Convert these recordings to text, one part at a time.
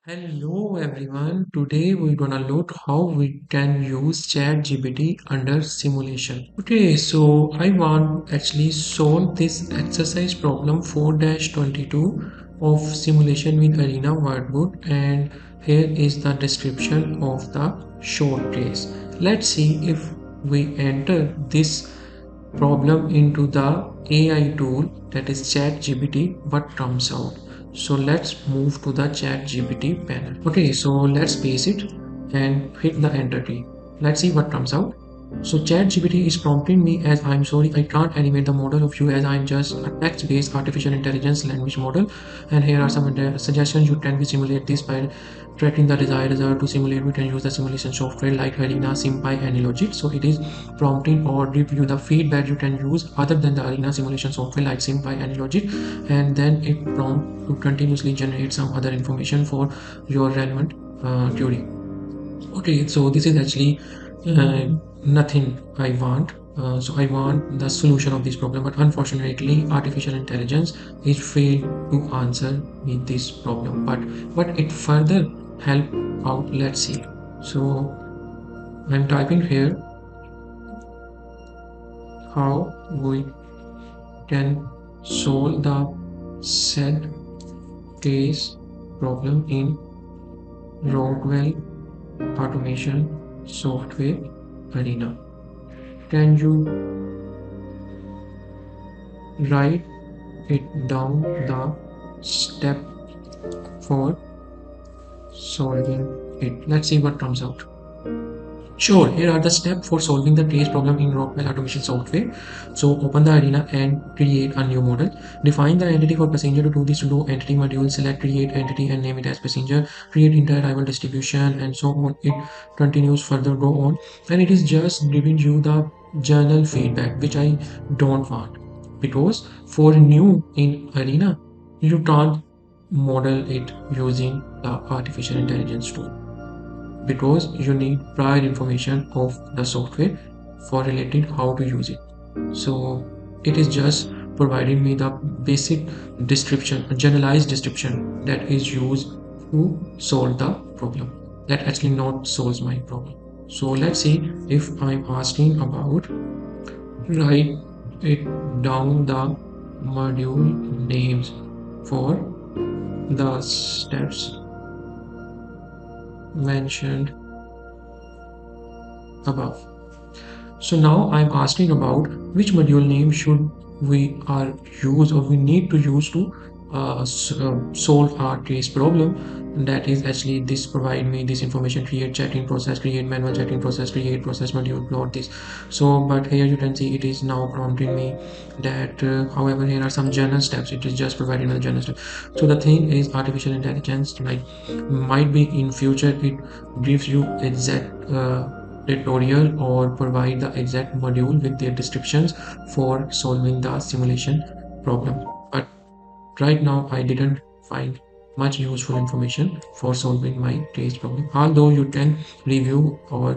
Hello everyone. Today we're gonna look how we can use ChatGPT under simulation. Okay, so I want actually solve this exercise problem 4-22 of simulation with Arena Wordbook, and here is the description of the short case. Let's see if we enter this problem into the AI tool, that is ChatGPT, what comes out. So let's move to the ChatGPT panel. Okay, so let's paste it and hit the enter key. Let's see what comes out. So ChatGPT is prompting me as I'm sorry I can't animate the model of you as I'm just a text-based artificial intelligence language model, and here are some suggestions. You can simulate this by tracking the desired result. To simulate, we can use the simulation software like Arena, SimPy, and Logic. So it is prompting or give you the feedback you can use other than the Arena simulation software like SimPy and Logic, and then it prompt to continuously generate some other information for your relevant query. Okay, so this is actually uh, nothing I want. So I want the solution of this problem, but unfortunately, artificial intelligence is failed to answer me this problem. But it further help out. Let's see. So I'm typing here how we can solve the said case problem in Rockwell automation software Arena. Can you write it down the step for solving it? Let's see what comes out. Sure, here are the steps for solving the case problem in Rockwell automation software. So open the arena and create a new model. Define the entity for passenger. To do this, to do entity module, select create entity and name it as passenger. Create inter-arrival distribution and so on. It continues further go on, and it is just giving you the journal feedback, which I don't want, because for new in arena you can't model it using the artificial intelligence tool, because you need prior information of the software for related how to use it. So it is just providing me the basic description, a generalized description that is used to solve the problem, that actually not solves my problem. So let's see, if I'm asking about write it down the module names for the steps mentioned above. So now I'm asking about which module name should we are use or we need to use to solve our case problem. That is actually this provide me this information: create checking process, create manual checking process, create process module, plot this. So but here you can see it is now prompting me that however here are some general steps. It is just providing the general steps. So the thing is, artificial intelligence like might be in future it gives you exact tutorial or provide the exact module with their descriptions for solving the simulation problem. But right now I didn't find much useful information for solving my case problem, although you can review or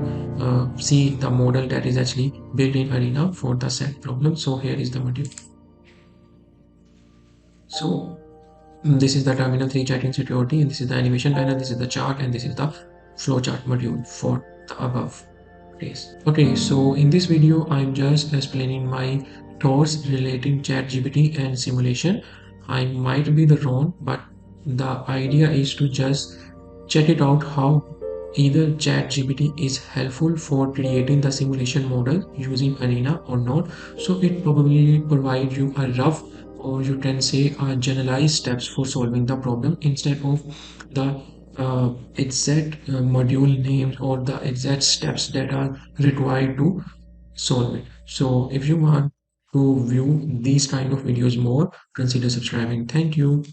see the model that is actually built in arena for the set problem. So here is the module. So this is the terminal 3 chatting security, and this is the animation panel, this is the chart, and this is the flowchart module for the above case. Okay, so in this video I'm just explaining my thoughts relating ChatGPT and simulation. I might be the wrong, but the idea is to just check it out how either ChatGPT is helpful for creating the simulation model using Arena or not. So it probably provides you a rough, or you can say generalized steps for solving the problem instead of the exact module names or the exact steps that are required to solve it. So if you want to view these kind of videos more, consider subscribing. Thank you.